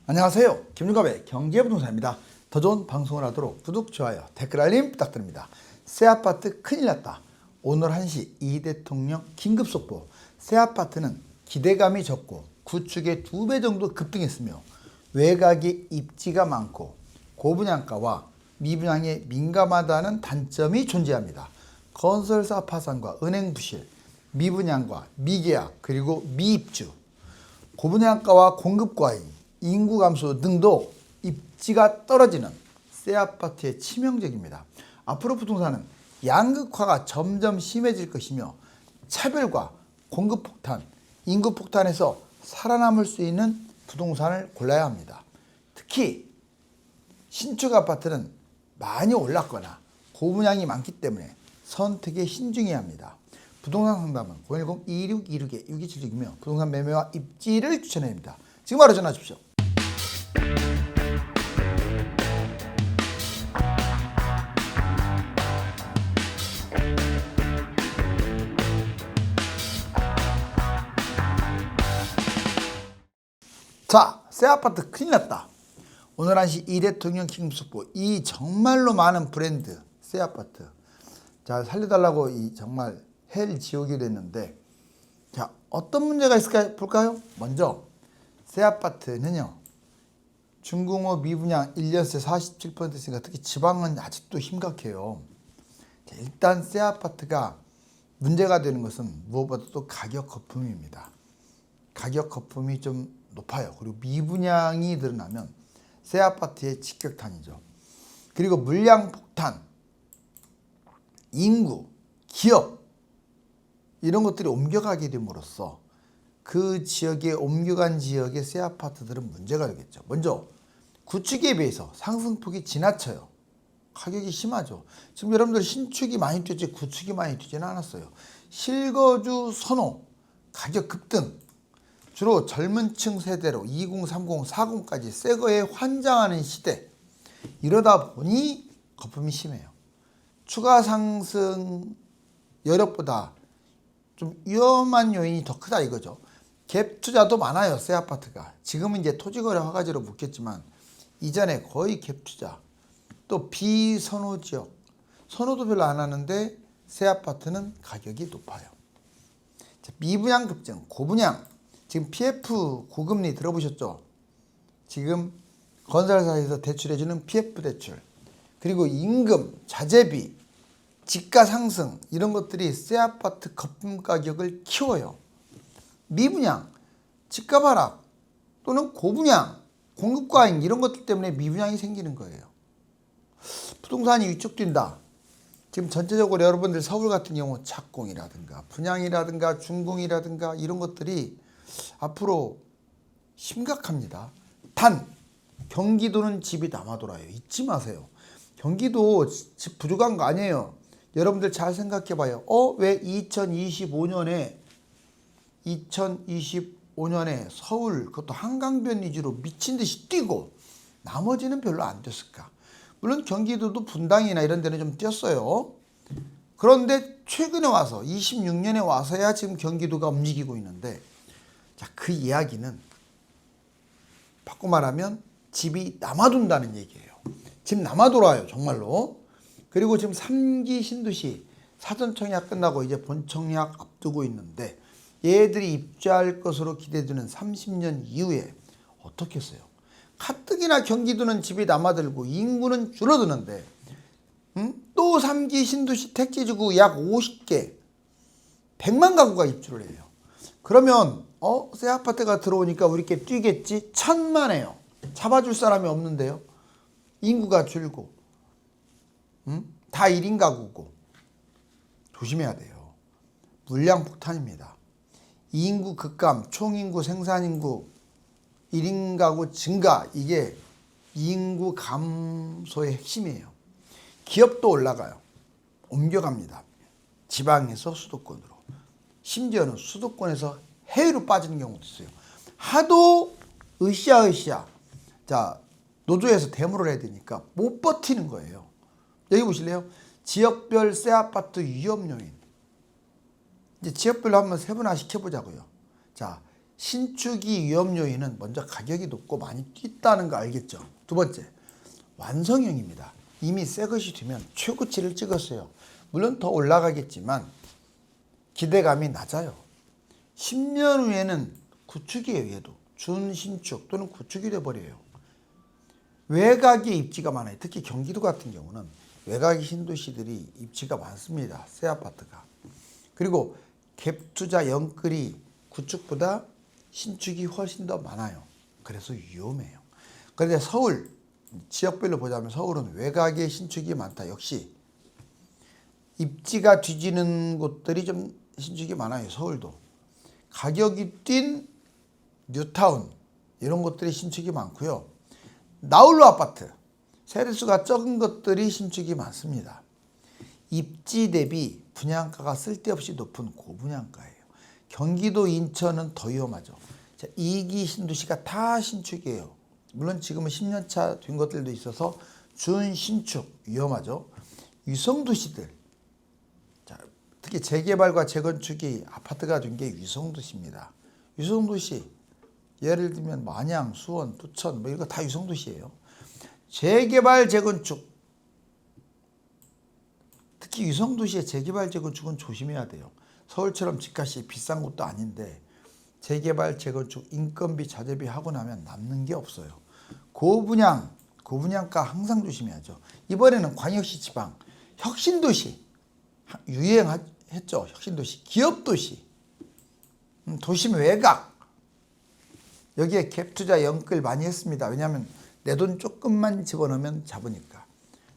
안녕하세요. 김윤갑의 경제부동산입니다. 더 좋은 방송을 하도록 구독, 좋아요, 댓글 알림 부탁드립니다. 새 아파트 큰일 났다. 오늘 1시 이 대통령 긴급 속보. 새 아파트는 기대감이 적고 구축의 2배 정도 급등했으며 외곽에 입지가 많고 고분양가와 미분양에 민감하다는 단점이 존재합니다. 건설사 파산과 은행 부실, 미분양과 미계약, 그리고 미입주, 고분양가와 공급 과잉, 인구 감소 등도 입지가 떨어지는 새 아파트에 치명적입니다. 앞으로 부동산은 양극화가 점점 심해질 것이며 차별과 공급 폭탄, 인구 폭탄에서 살아남을 수 있는 부동산을 골라야 합니다. 특히 신축 아파트는 많이 올랐거나 고분양이 많기 때문에 선택에 신중해야 합니다. 부동산 상담은 010-2626-6276이며 부동산 매매와 입지를 추천합니다. 지금 바로 전화 주십시오. 자, 새 아파트 큰일 났다. 오늘 1시 이 대통령 긴급속보. 이 정말로 많은 브랜드 새 아파트. 자, 살려달라고 이 정말 헬 지옥이 됐는데, 자, 어떤 문제가 있을까 볼까요? 먼저 새 아파트는요, 중공업 미분양 1년새 47% 있으니까 특히 지방은 아직도 심각해요. 자, 일단 새 아파트가 문제가 되는 것은 무엇보다도 가격 거품입니다. 가격 거품이 좀 높아요. 그리고 미분양이 늘어나면 새 아파트의 직격탄이죠. 그리고 물량 폭탄, 인구, 기업 이런 것들이 옮겨가게 됨으로써 그 지역에 옮겨간 지역의 새 아파트들은 문제가 되겠죠. 먼저 구축에 비해서 상승폭이 지나쳐요. 가격이 심하죠. 지금 여러분들 신축이 많이 뛰지 구축이 많이 뛰지는 않았어요. 실거주 선호, 가격 급등, 주로 젊은 층 세대로 20, 30, 40까지 새 거에 환장하는 시대. 이러다 보니 거품이 심해요. 추가 상승 여력보다 좀 위험한 요인이 더 크다 이거죠. 갭 투자도 많아요. 새 아파트가. 지금은 이제 토지거래 허가제로 묶였지만 이전에 거의 갭 투자. 또 비선호 지역. 선호도 별로 안 하는데 새 아파트는 가격이 높아요. 자, 미분양 급증, 고분양. 지금 PF 고금리 들어보셨죠? 지금 건설사에서 대출해주는 PF 대출, 그리고 임금, 자재비, 지가 상승 이런 것들이 새 아파트 거품 가격을 키워요. 미분양, 집값 하락 또는 고분양, 공급 과잉 이런 것들 때문에 미분양이 생기는 거예요. 부동산이 위축된다. 지금 전체적으로 여러분들 서울 같은 경우 착공이라든가 분양이라든가 준공이라든가 이런 것들이 앞으로 심각합니다. 단 경기도는 집이 남아 돌아요. 잊지 마세요. 경기도 집 부족한 거 아니에요. 여러분들 잘 생각해 봐요. 왜 2025년에 서울 그것도 한강변 위주로 미친 듯이 뛰고 나머지는 별로 안 뛰었을까? 물론 경기도도 분당이나 이런 데는 좀 뛰었어요. 그런데 최근에 와서 26년에 와서야 지금 경기도가 움직이고 있는데, 자, 그 이야기는 바꿔 말하면 집이 남아돈다는 얘기예요. 집 남아돌아요, 정말로. 그리고 지금 3기 신도시 사전청약 끝나고 이제 본청약 앞두고 있는데 얘들이 입주할 것으로 기대되는 30년 이후에 어떻겠어요? 가뜩이나 경기도는 집이 남아들고 인구는 줄어드는데 또 3기 신도시 택지지구 약 50개 100만 가구가 입주를 해요. 그러면 새 아파트가 들어오니까 우리께 뛰겠지? 천만에요. 잡아줄 사람이 없는데요. 인구가 줄고 다 1인 가구고 조심해야 돼요. 물량 폭탄입니다. 인구 급감, 총인구, 생산인구, 1인 가구 증가, 이게 인구 감소의 핵심이에요. 기업도 올라가요. 옮겨갑니다. 지방에서 수도권으로. 심지어는 수도권에서 해외로 빠지는 경우도 있어요. 하도 으쌰으쌰. 자, 노조에서 데모를 해야 되니까 못 버티는 거예요. 여기 보실래요? 지역별 새 아파트 위험 요인. 이제 지역별로 한번 세분화 시켜보자고요. 자, 신축이 위험 요인은 먼저 가격이 높고 많이 뛰다는 거 알겠죠? 두 번째, 완성형입니다. 이미 새 것이 되면 최고치를 찍었어요. 물론 더 올라가겠지만 기대감이 낮아요. 10년 후에는 구축이에요. 얘도 준신축 또는 구축이 돼버려요. 외곽에 입지가 많아요. 특히 경기도 같은 경우는 외곽의 신도시들이 입지가 많습니다. 새 아파트가. 그리고 갭 투자 영끌이 구축보다 신축이 훨씬 더 많아요. 그래서 위험해요. 그런데 서울 지역별로 보자면 서울은 외곽에 신축이 많다. 역시 입지가 뒤지는 곳들이 좀 신축이 많아요. 서울도. 가격이 뛴 뉴타운 이런 것들이 신축이 많고요. 나홀로 아파트 세대수가 적은 것들이 신축이 많습니다. 입지 대비 분양가가 쓸데없이 높은 고분양가예요. 경기도 인천은 더 위험하죠. 자, 2기 신도시가 다 신축이에요. 물론 지금은 10년차 된 것들도 있어서 준신축 위험하죠. 위성도시들, 자, 특히 재개발과 재건축이 아파트가 된 게 위성도시입니다. 위성도시 예를 들면 만양, 수원, 부천 뭐 이런 거 다 위성도시예요. 재개발 재건축, 특히 위성도시의 재개발 재건축은 조심해야 돼요. 서울처럼 집값이 비싼 곳도 아닌데 재개발 재건축 인건비 자재비 하고 나면 남는 게 없어요. 고분양가 항상 조심해야죠. 이번에는 광역시 지방 혁신도시 유행했죠. 혁신도시 기업도시 도심 외곽 여기에 갭투자 영끌 많이 했습니다. 왜냐하면 내 돈 조금만 집어넣으면 잡으니까.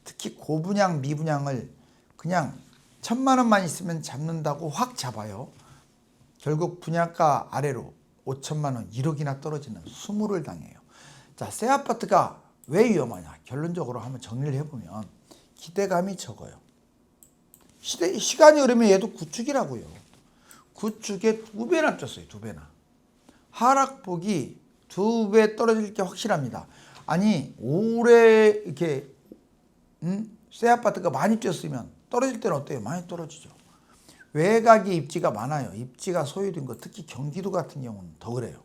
특히 고분양 미분양을 그냥 1,000만 원만 있으면 잡는다고 확 잡아요. 결국 분양가 아래로 5천만 원 1억이나 떨어지는 수모를 당해요. 자, 새 아파트가 왜 위험하냐? 결론적으로 한번 정리를 해보면 기대감이 적어요. 시간이 흐르면 얘도 구축이라고요. 구축에 2배나 쪘어요. 2배나. 하락폭이 2배 떨어질 게 확실합니다. 아니 올해 이렇게 새 아파트가 많이 뛰었으면 떨어질 때는 어때요? 많이 떨어지죠. 외곽에 입지가 많아요. 입지가 소유된 거 특히 경기도 같은 경우는 더 그래요.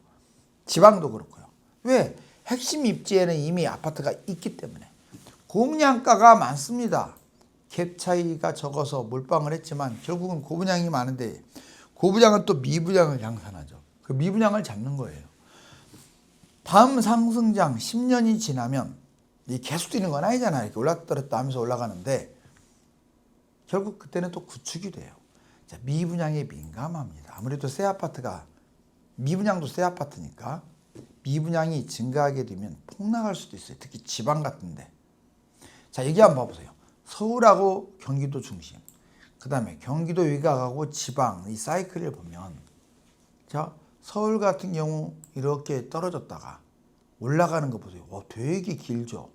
지방도 그렇고요. 왜? 핵심 입지에는 이미 아파트가 있기 때문에. 공량가가 많습니다. 갭 차이가 적어서 몰빵을 했지만 결국은 고분양이 많은데 고분양은 또 미분양을 양산하죠. 그 미분양을 잡는 거예요. 다음 상승장 10년이 지나면 계속 뛰는 건 아니잖아요. 이렇게 올랐다 하면서 올라가는데 결국 그때는 또 구축이 돼요. 자, 미분양에 민감합니다. 아무래도 새 아파트가 미분양도 새 아파트니까 미분양이 증가하게 되면 폭락할 수도 있어요. 특히 지방 같은데. 자, 여기 한번 봐보세요. 서울하고 경기도 중심, 그 다음에 경기도 외곽하고 지방 이 사이클을 보면 자, 서울 같은 경우 이렇게 떨어졌다가 올라가는 거 보세요. 되게 길죠.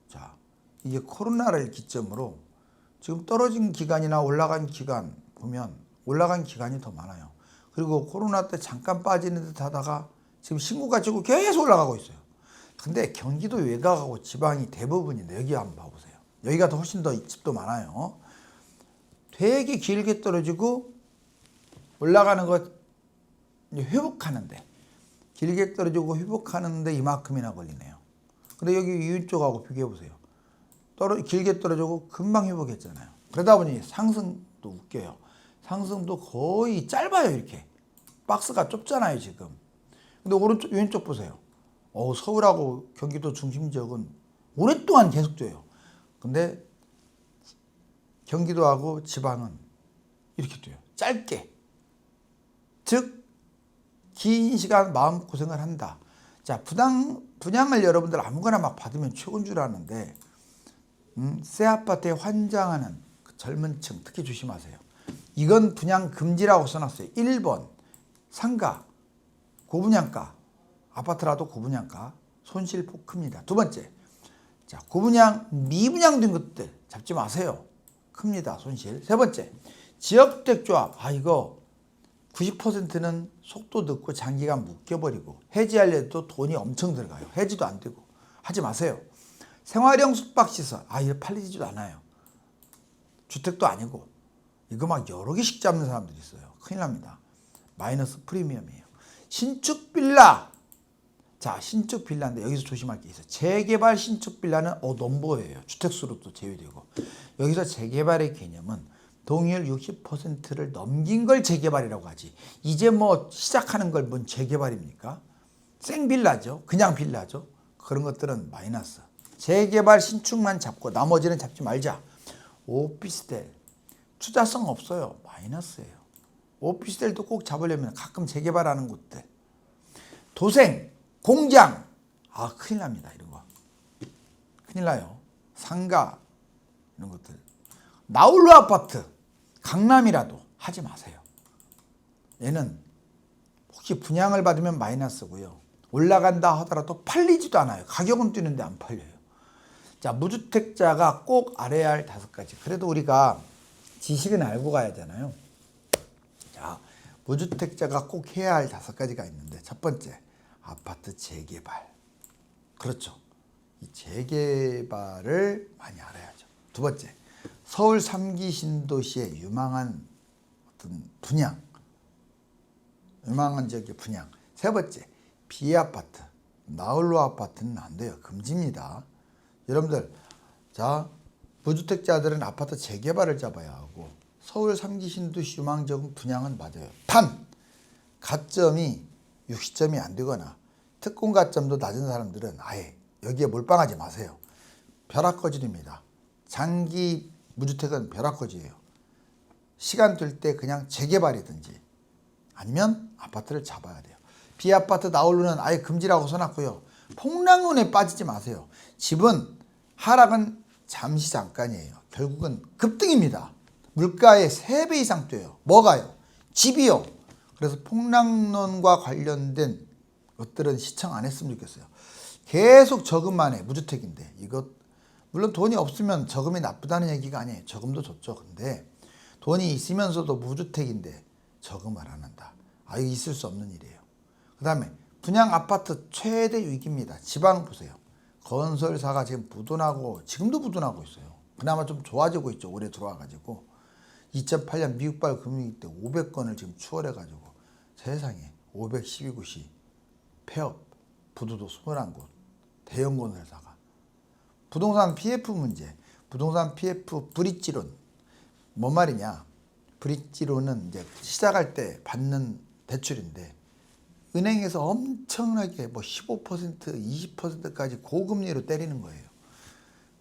자, 이게 코로나를 기점으로 지금 떨어진 기간이나 올라간 기간 보면 올라간 기간이 더 많아요. 그리고 코로나 때 잠깐 빠지는 듯 하다가 지금 신고가 지고 계속 올라가고 있어요. 근데 경기도 외곽하고 지방이 대부분인데 여기 한번 봐보세요. 여기가 더 훨씬 더 집도 많아요. 되게 길게 떨어지고 올라가는 것 회복하는데 길게 떨어지고 회복하는데 이만큼이나 걸리네요. 근데 여기 이쪽하고 비교해 보세요. 길게 떨어지고 금방 회복했잖아요. 그러다 보니 상승도 웃겨요. 상승도 거의 짧아요. 이렇게 박스가 좁잖아요 지금. 근데 오른쪽 왼쪽 보세요. 서울하고 경기도 중심 지역은 오랫동안 계속 돼요. 근데 경기도하고 지방은 이렇게 돼요. 짧게. 즉 긴 시간 마음고생을 한다. 자, 분양을 여러분들 아무거나 막 받으면 최고인 줄 아는데 새 아파트에 환장하는 그 젊은 층 특히 조심하세요. 이건 분양 금지라고 써놨어요. 1번 상가, 고분양가, 아파트라도 고분양가, 손실폭 큽니다. 두 번째, 자, 고분양, 미분양된 것들 잡지 마세요. 큽니다, 손실. 세 번째, 지역주택조합. 이거 90%는 속도 늦고 장기간 묶여버리고 해지하려도 돈이 엄청 들어가요. 해지도 안 되고. 하지 마세요. 생활형 숙박시설. 이거 팔리지도 않아요. 주택도 아니고. 이거 막 여러 개씩 잡는 사람들이 있어요. 큰일 납니다. 마이너스 프리미엄이에요. 신축 빌라. 자, 신축 빌라인데 여기서 조심할 게 있어요. 재개발 신축 빌라는 넘버예요. 주택수로도 제외되고. 여기서 재개발의 개념은 동의율 60%를 넘긴 걸 재개발이라고 하지. 이제 뭐 시작하는 걸 뭔 재개발입니까? 생빌라죠. 그냥 빌라죠. 그런 것들은 마이너스. 재개발 신축만 잡고 나머지는 잡지 말자. 오피스텔 투자성 없어요. 마이너스예요. 오피스텔도 꼭 잡으려면 가끔 재개발하는 곳들. 도생, 공장. 큰일 납니다. 이런 거. 큰일 나요. 상가 이런 것들. 나홀로 아파트. 강남이라도 하지 마세요. 얘는 혹시 분양을 받으면 마이너스고요. 올라간다 하더라도 팔리지도 않아요. 가격은 뛰는데 안 팔려요. 자, 무주택자가 꼭 알아야 할 5가지. 그래도 우리가 지식은 알고 가야 되잖아요. 자, 무주택자가 꼭 해야 할 5가지가 있는데, 첫 번째, 아파트 재개발. 그렇죠. 이 재개발을 많이 알아야죠. 두 번째, 서울 3기 신도시의 유망한 어떤 분양. 유망한 지역의 분양. 세 번째, 비아파트. 나홀로 아파트는 안 돼요. 금지입니다. 여러분들, 자, 무주택자들은 아파트 재개발을 잡아야 하고 서울 3기 신도시 유망적 분양은 맞아요. 단 가점이 60점이 안 되거나 특공 가점도 낮은 사람들은 아예 여기에 몰빵하지 마세요. 벼락거질입니다. 장기 무주택은 벼락거지예요. 시간 될 때 그냥 재개발이든지 아니면 아파트를 잡아야 돼요. 비아파트 나홀로는 아예 금지라고 써놨고요. 폭락론에 빠지지 마세요. 집은 하락은 잠시 잠깐이에요. 결국은 급등입니다. 물가의 3배 이상 뛰어요. 뭐가요? 집이요. 그래서 폭락론과 관련된 것들은 시청 안 했으면 좋겠어요. 계속 저금만 해. 무주택인데. 이것 물론 돈이 없으면 저금이 나쁘다는 얘기가 아니에요. 저금도 좋죠. 근데 돈이 있으면서도 무주택인데 저금을 안 한다. 이거 있을 수 없는 일이에요. 그 다음에 분양 아파트 최대 위기입니다. 지방 보세요. 건설사가 지금 부도나고 지금도 부도나고 있어요. 그나마 좀 좋아지고 있죠. 올해 들어와가지고 2008년 미국발 금융위기 때 500건을 지금 추월해가지고 세상에 512곳이 폐업, 부도도 21곳, 대형 건설사가. 부동산 PF 문제, 부동산 PF 브릿지론. 뭔 말이냐? 브릿지론은 이제 시작할 때 받는 대출인데 은행에서 엄청나게 15%, 20%까지 고금리로 때리는 거예요.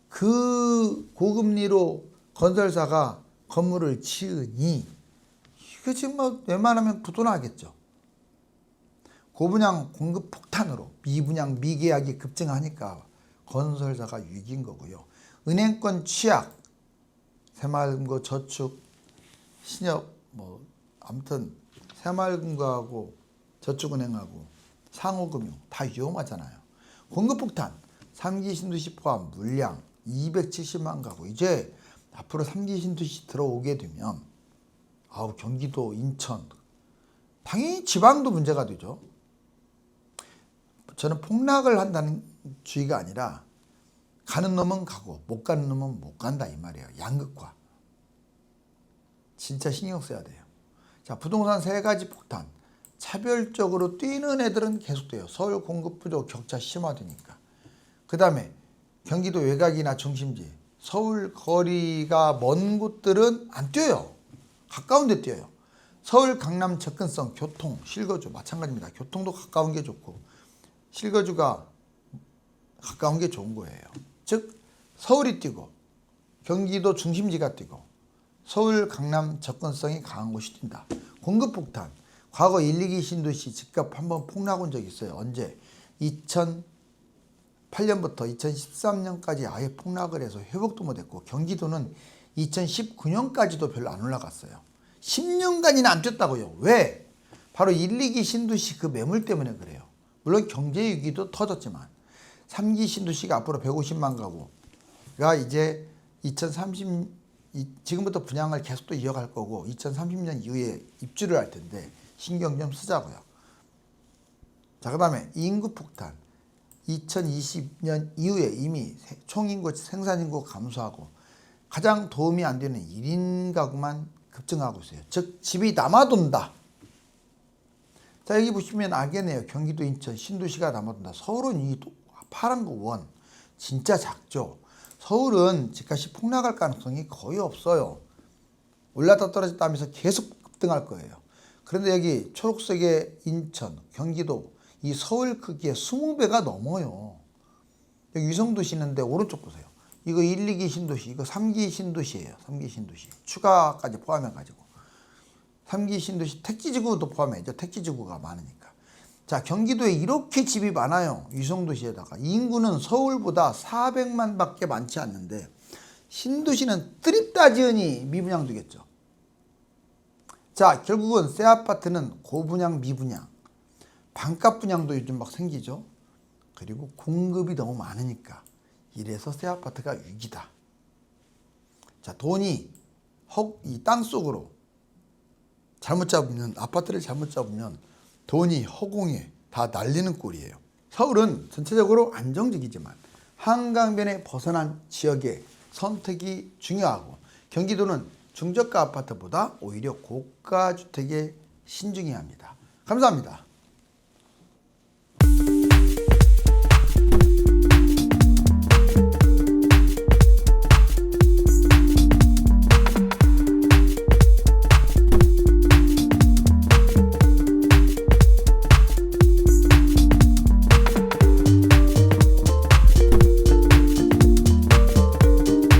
그 고금리로 건설사가 건물을 지으니 이게 지금 웬만하면 부도나겠죠. 고분양 공급 폭탄으로 미분양 미계약이 급증하니까 건설사가 위기인 거고요. 은행권 취약, 새마을금고 저축, 신협 아무튼 새마을금고하고 저축은행하고 상호금융 다 위험하잖아요. 공급폭탄 3기 신도시 포함 물량 270만 가구. 이제 앞으로 3기 신도시 들어오게 되면 경기도, 인천 당연히 지방도 문제가 되죠. 저는 폭락을 한다는 주의가 아니라 가는 놈은 가고 못 가는 놈은 못 간다 이 말이에요. 양극화. 진짜 신경 써야 돼요. 자, 부동산 3가지 폭탄. 차별적으로 뛰는 애들은 계속돼요. 서울 공급 부족 격차 심화되니까. 그 다음에 경기도 외곽이나 중심지, 서울 거리가 먼 곳들은 안 뛰어요. 가까운 데 뛰어요. 서울 강남 접근성, 교통, 실거주 마찬가지입니다. 교통도 가까운 게 좋고 실거주가 가까운 게 좋은 거예요. 즉 서울이 뛰고 경기도 중심지가 뛰고 서울 강남 접근성이 강한 곳이 뛴다. 공급폭탄. 과거 1, 2기 신도시 집값 한번 폭락 온 적이 있어요. 언제? 2008년부터 2013년까지 아예 폭락을 해서 회복도 못했고 경기도는 2019년까지도 별로 안 올라갔어요. 10년간이나 안 뛰었다고요. 왜? 바로 1, 2기 신도시 그 매물 때문에 그래요. 물론 경제 위기도 터졌지만 3기 신도시가 앞으로 150만 가구가 이제 지금부터 분양을 계속 또 이어갈 거고 2030년 이후에 입주를 할 텐데 신경 좀 쓰자고요. 자, 그 다음에 인구 폭탄. 2020년 이후에 이미 총인구, 생산인구 감소하고 가장 도움이 안 되는 1인 가구만 급증하고 있어요. 즉 집이 남아돈다. 자, 여기 보시면 알겠네요. 경기도, 인천, 신도시가 남아돈다. 서울은 이 파란 거 원 진짜 작죠. 서울은 집값이 폭락할 가능성이 거의 없어요. 올랐다 떨어졌다 하면서 계속 급등할 거예요. 그런데 여기 초록색의 인천, 경기도, 이 서울 크기의 20배가 넘어요. 여기 위성도시 있는데 오른쪽 보세요. 이거 1, 2기 신도시, 이거 3기 신도시예요. 3기 신도시. 추가까지 포함해가지고. 3기 신도시 택지지구도 포함해죠. 택지지구가 많으니까. 자, 경기도에 이렇게 집이 많아요. 위성도시에다가. 인구는 서울보다 400만 밖에 많지 않는데 신도시는 뜨립다지으니 미분양되겠죠. 자, 결국은 새 아파트는 고분양, 미분양, 반값 분양도 요즘 막 생기죠. 그리고 공급이 너무 많으니까 이래서 새 아파트가 위기다. 자, 돈이 이 땅속으로 잘못 잡으면, 아파트를 잘못 잡으면 돈이 허공에 다 날리는 꼴이에요. 서울은 전체적으로 안정적이지만 한강변에 벗어난 지역의 선택이 중요하고, 경기도는 중저가 아파트보다 오히려 고가 주택에 신중해야 합니다. 감사합니다.